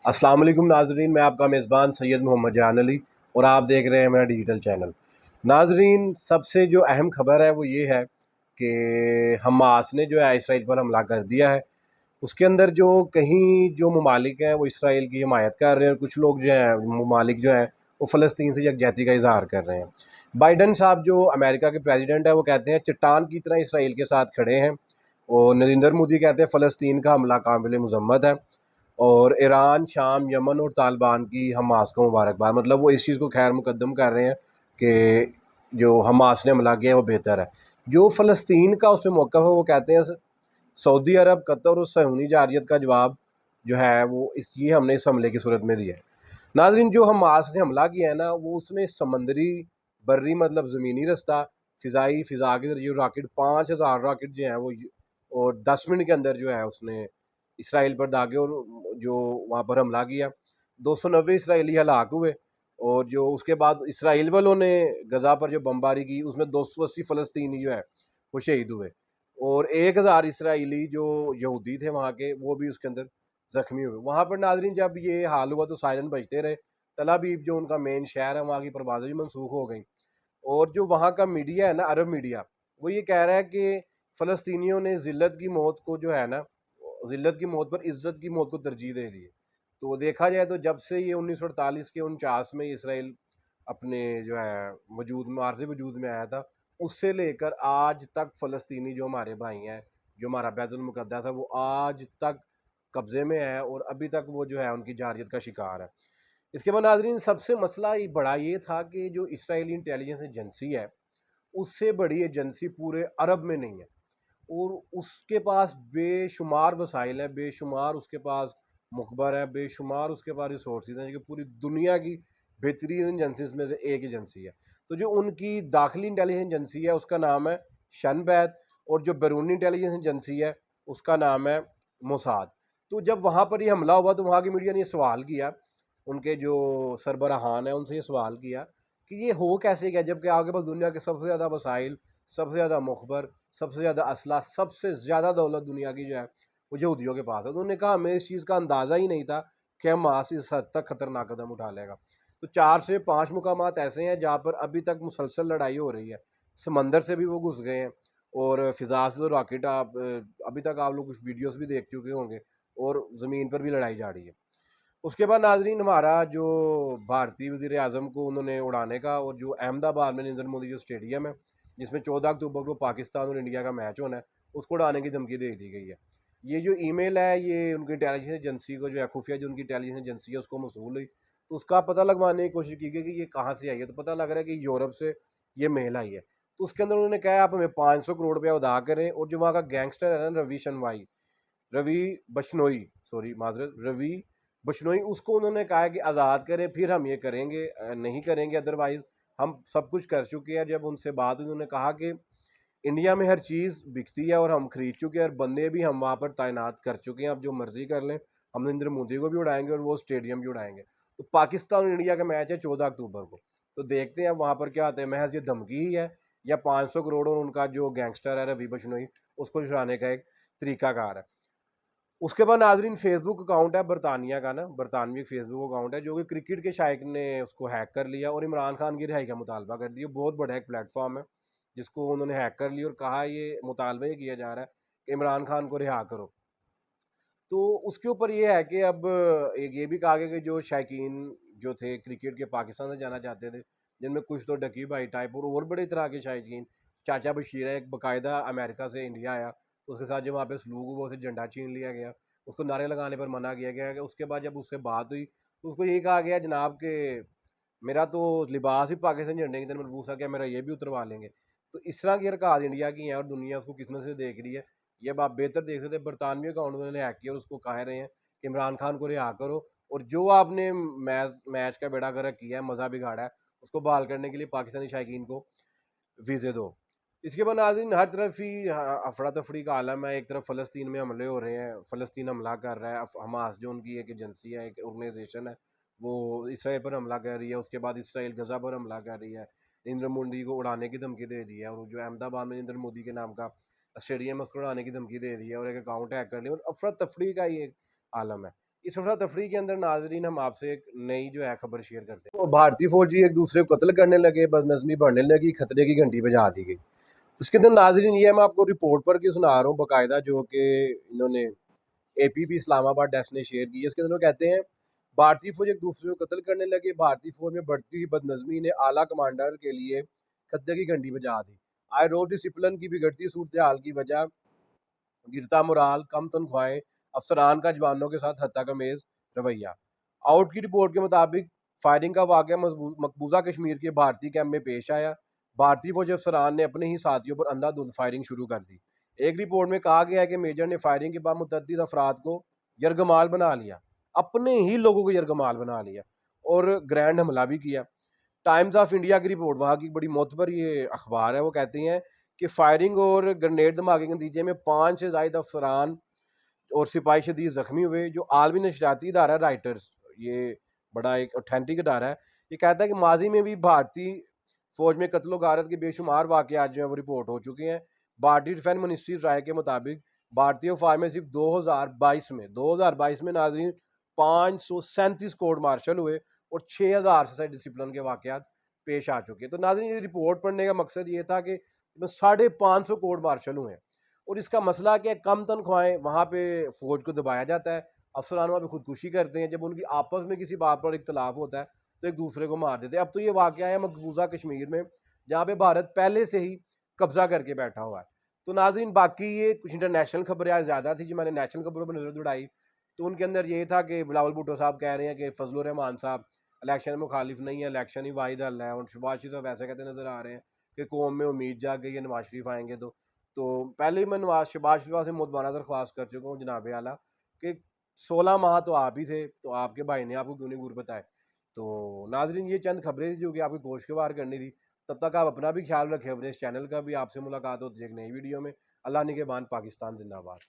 अस्सलाम वालेकुम नाजरीन, मैं आपका मेज़बान सैयद मोहम्मद जान अली और आप देख रहे हैं मेरा डिजिटल चैनल। नाजरीन, सबसे जो अहम खबर है वो ये है कि हमास ने जो है इसराइल पर हमला कर दिया है। उसके अंदर जो कहीं जो ममालिक हैं वो इसराइल की हिमायत कर रहे हैं और कुछ लोग जो हैं ममालिक जो हैं वो फ़लस्तीन से यकजहती का इजहार कर रहे हैं। बाइडन साहब जो अमेरिका के प्रेसिडेंट हैं वो कहते हैं चट्टान की तरह इसराइल के साथ खड़े हैं, और नरेंद्र मोदी कहते हैं फ़लस्तीन का हमला काबिल मज़म्मत है, और ईरान, शाम, यमन और तालिबान की हमास को मुबारकबाद। मतलब वो इस चीज़ को खैर मुकद्दम कर रहे हैं कि जो हमास ने हमला किया है वो बेहतर है। जो फ़लस्तीन का उस पे मौक़िफ़ है वो कहते हैं सऊदी अरब, कतर और सहूनी जारियत का जवाब जो है वो ये हमने इस हमले की सूरत में दिया है। नाज़रीन, जो हमास ने हमला किया है ना वो उसने समंदरी, बर्री मतलब ज़मीनी रास्ता, फ़िज़ा के ज़रिए रॉकेट 5000 रॉकेट जो हैं वो और 10 मिनट के अंदर जो है उसने इसराइल पर दागे और जो वहाँ पर हमला किया। 290 इसराइली हलाक हुए, और जो उसके बाद इसराइल वालों ने गज़ा पर जो बमबारी की उसमें 280 फ़लस्तीनी जो है वो शहीद हुए, और 1000 इसराइली जो यहूदी थे वहाँ के वो भी उसके अंदर ज़ख्मी हुए। वहाँ पर नाज़रीन जब ये हाल हुआ तो सायरन बजते रहे। तल अवीव जो उनका मेन शहर है वहाँ की परवाज़ें भी मनसूख हो गई, और जो वहाँ का मीडिया है ना, अरब मीडिया, वो ये कह रहा है कि फ़लस्तीनियों ने ज़िल्लत की मौत को जो है ना, ज़िल्लत की मौत पर इज़्ज़त की मौत को तरजीह दे दी है। तो देखा जाए तो जब से ये 1948 के 49 में इसराइल अपने जो है आर्ज़ी वजूद में आया था, उससे लेकर आज तक फ़लस्तीनी जो हमारे भाई हैं, जो हमारा बैतुल मुक़द्दस है, वो आज तक कब्ज़े में है और अभी तक वो जो है उनकी जारियत का शिकार है। इसके बाद नाज़रीन, सबसे मसला ये बड़ा ये था कि जो इसराइली इंटेलिजेंस एजेंसी है, उससे बड़ी एजेंसी पूरे अरब में नहीं है, और उसके पास बेशुमार वसाइल हैं, बेशुमार उसके पास मुखबर है, बेशुमार उसके पास रिसोर्सेज हैं, जो पूरी दुनिया की बेहतरीन एजेंसीज में से एक एजेंसी है। तो जो उनकी दाखिली इंटेलिजेंस एजेंसी है उसका नाम है शनबैत, और जो बैरूनी इंटेलिजेंस एजेंसी है उसका नाम है मोसाद। तो जब वहाँ पर ये हमला हुआ तो वहाँ की मीडिया ने सवाल किया, उनके जो सरबराहान है उनसे ये सवाल किया कि ये हो कैसे गया जबकि आपके पास दुनिया के सबसे ज़्यादा वसाइल, सबसे ज़्यादा मुखबर, सबसे ज़्यादा असला, सबसे ज़्यादा दौलत दुनिया की जो है वो यहूदियों के पास है। तो उन्होंने कहा हमें इस चीज़ का अंदाज़ा ही नहीं था कि हमास इस हद तक खतरनाक कदम उठा लेगा। तो 4 से 5 मुकामात ऐसे हैं जहाँ पर अभी तक मुसलसल लड़ाई हो रही है। समंदर से भी वो घुस गए हैं, और फ़िज़ा से तो रॉकेट आप अभी तक आप लोग कुछ वीडियोज़ भी देख चुके होंगे, और ज़मीन पर भी लड़ाई जारी है। उसके बाद नाज़रीन, हमारा जो भारतीय वज़ीर-ए-आज़म को उन्होंने उड़ाने का, और जो अहमदाबाद में नरेंद्र मोदी जो स्टेडियम है, जिसमें 14 अक्टूबर को पाकिस्तान और इंडिया का मैच होना है, उसको उड़ाने की धमकी दे दी गई है। ये जो ईमेल है ये उनकी इंटेलिजेंस एजेंसी को जो है, खुफिया जो उनकी इंटेलिजेंस एजेंसी है उसको मौसूल हुई। तो उसका पता लगवाने की कोशिश की गई कि ये कहाँ से आई है, तो पता लग रहा है कि यूरोप से ये मेल आई है। तो उसके अंदर उन्होंने कहा आप हमें 500 करोड़ रुपया अदा करें, और जो वहाँ का गैंगस्टर है ना, रवि बशनोई, सॉरी माजरत, रवि बशनोई, उसको उन्होंने कहा है कि आज़ाद करें फिर हम ये करेंगे, नहीं करेंगे अदरवाइज हम सब कुछ कर चुके हैं। जब उनसे बात हुई उन्होंने कहा कि इंडिया में हर चीज़ बिकती है और हम खरीद चुके हैं, और बंदे भी हम वहाँ पर तैनात कर चुके हैं, अब जो मर्जी कर लें, हम नरेंद्र मोदी को भी उड़ाएंगे और वो स्टेडियम भी उड़ाएंगे। तो पाकिस्तान और इंडिया का मैच है 14 अक्टूबर को, तो देखते हैं अब वहाँ पर क्या आता है। महज ये धमकी ही है या 500 करोड़ और उनका जो गैंगस्टर है रवि बशनोई उसको छुड़ाने का एक तरीकाकार है। उसके बाद नाजरीन, फेसबुक अकाउंट है बरतानिया का ना, बरतानवी फेसबुक अकाउंट है जो कि क्रिकेट के शायक ने उसको हैक कर लिया और इमरान खान की रिहाई का मुतालबा कर दिया। बहुत बड़ा एक प्लेटफॉर्म है जिसको उन्होंने हैक कर लिया और कहा ये मुतालबा ये किया जा रहा है कि इमरान खान को रिहा करो। तो उसके ऊपर ये है कि अब एक ये भी कहा गया कि जो शायकीन जो थे क्रिकेट के पाकिस्तान से जाना चाहते थे, जिनमें कुछ तो डकी भाई टाइप और बड़े तरह के शायकीन, चाचा बशीर है एक बाकायदा अमेरिका से इंडिया आया, तो उसके साथ जो वहाँ पे सलूक हुआ उसे झंडा छीन लिया गया, उसको नारे लगाने पर मना किया गया कि उसके बाद जब उससे बात हुई तो उसको यही कहा गया जनाब के मेरा तो लिबास ही पाकिस्तान झंडे की तरह मलबूस है, क्या मेरा ये भी उतरवा लेंगे। तो इस तरह की हरकत इंडिया की है और दुनिया उसको किस नज़र से देख रही है, ये अब आप बेहतर देख सकते हैं। बरतानवी अकाउंट उन्होंने हैक किया और उसको कह रहे हैं कि इमरान खान को रिहा करो, और जो आपने मैच का बेड़ा गर्क किया है, मज़ा बिगाड़ा है, उसको बहाल करने के लिए पाकिस्तानी शायकीन को वीज़े दो। इसके बाद नाज़रीन, हर तरफ ही अफरा तफरी का आलम है। एक तरफ फ़लस्तीन में हमले हो रहे हैं, फ़लस्तीन हमला कर रहा है, हमास जो उनकी एक एजेंसी है, एक ऑर्गेनाइजेशन है, वो इसराइल पर हमला कर रही है। उसके बाद इसराइल गज़ा पर हमला कर रही है, नरेंद्र मोदी को उड़ाने की धमकी दे दी है, और जो अहमदाबाद में नरेंद्र मोदी के नाम का स्टेडियम है उसको उड़ाने की धमकी दे दी है, और एक अकाउंट हैक कर लिया, और अफरा तफरी का ही एक आलम है। इस अफरा तफरी के अंदर नाजरीन हम आपसे एक नई जो है खबर शेयर करते हैं। तो भारतीय फौजी एक दूसरे को कत्ल करने लगे, बदनज़मी बढ़ने लगी, खतरे की घंटी बजा दी गई। इसके अंदर नाजरीन ये मैं आपको रिपोर्ट पढ़ के सुना रहा हूँ बाकायदा, जो कि इन्होंने APP इस्लामाबाद डेस्क ने शेयर की है। इसके अंदर वो कहते हैं भारतीय फौज एक दूसरे को कत्ल करने लगे, भारतीय फौज में बढ़ती हुई बदनज़मी ने आला कमांडर के लिए खतरे की घंटी बजा दी। आई रोज डिसिप्लिन की बिगड़ती सूरत हाल की वजह गिरता मुराल, कम तनख्वाहें, अफसरान का जवानों के साथ हत्याकमेज़ रवैया। आउट की रिपोर्ट के मुताबिक फायरिंग का वाक़या मकबूजा कश्मीर के भारतीय कैंप में पेश आया। भारतीय फौजी अफसरान ने अपने ही साथियों पर अंधाधुंध फायरिंग शुरू कर दी। एक रिपोर्ट में कहा गया है कि मेजर ने फायरिंग के बाद मुतअद्दिद अफराद को यरगमाल बना लिया, अपने ही लोगों को यरगमाल बना लिया और ग्रैंड हमला भी किया। टाइम्स ऑफ इंडिया की रिपोर्ट, वहाँ की बड़ी मोतबर ये अखबार है, वो कहती हैं कि फायरिंग और ग्रेनेड धमाके के नतीजे में 5 से ज़ायद अफसरान और सिपाही शदीद ज़ख्मी हुए। जो आलमी नशरियाती इदारा राइटर्स, ये बड़ा एक ऑथेंटिक इदारा है, ये कहता है कि माजी में भी भारतीय फ़ौज में कत्ल गारत के बेशुमार वाक़यात जो हैं वो रिपोर्ट हो चुके हैं। भारतीय डिफेंस मिनिस्ट्री राय के मुताबिक भारतीय फ़ौज में सिर्फ 2022 में नाज़रीन 537 कोर्ट मार्शल हुए और 6000 से डिसिप्लिन के वाक़यात पेश आ चुके हैं। तो नाज़रीन ये रिपोर्ट पढ़ने का मकसद ये था कि 550 कोर्ट मार्शल हुए हैं और इसका मसला क्या है, कम तनख्वाहें, वहाँ पे फ़ौज को दबाया जाता है, अफसरान वहाँ पे खुदकुशी करते हैं, जब उनकी आपस में किसी बात पर इख्तलाफ होता है तो एक दूसरे को मार देते हैं। अब तो ये वाक़या है मकबूजा कश्मीर में, जहाँ पे भारत पहले से ही कब्जा करके बैठा हुआ है। तो नाज़रीन बाकी ये कुछ इंटरनेशनल खबरें आज ज़्यादा थी, जो मैंने नेशनल खबरों पर नज़र दौड़ाई तो उनके अंदर ये था कि बिलावल भुट्टो साहब कह रहे हैं कि फजलुर रहमान साहब इलेक्शन में मुखालिफ नहीं है, इलेक्शन ही वाहिद हल है, और शहबाज शरीफ साहब वैसे कहते नज़र आ रहे हैं कि कौम में उम्मीद जाग गई है, नवाज शरीफ आएंगे तो पहले ही मैं शहबाज शरीफ से मुतबाना दरख्वास्त कर चुका हूँ जनाब आला कि 16 माह तो आप ही थे, तो आपके भाई ने आपको क्यों नहीं गुरबत आए। तो नाजरीन ये चंद खबरें थी जो कि आपकी गोशगवार करनी थी। तब तक आप अपना भी ख्याल रखें, अपने इस चैनल का भी। आपसे मुलाकात होती है एक नई वीडियो में। अल्लाह निगहबान, पाकिस्तान जिंदाबाद।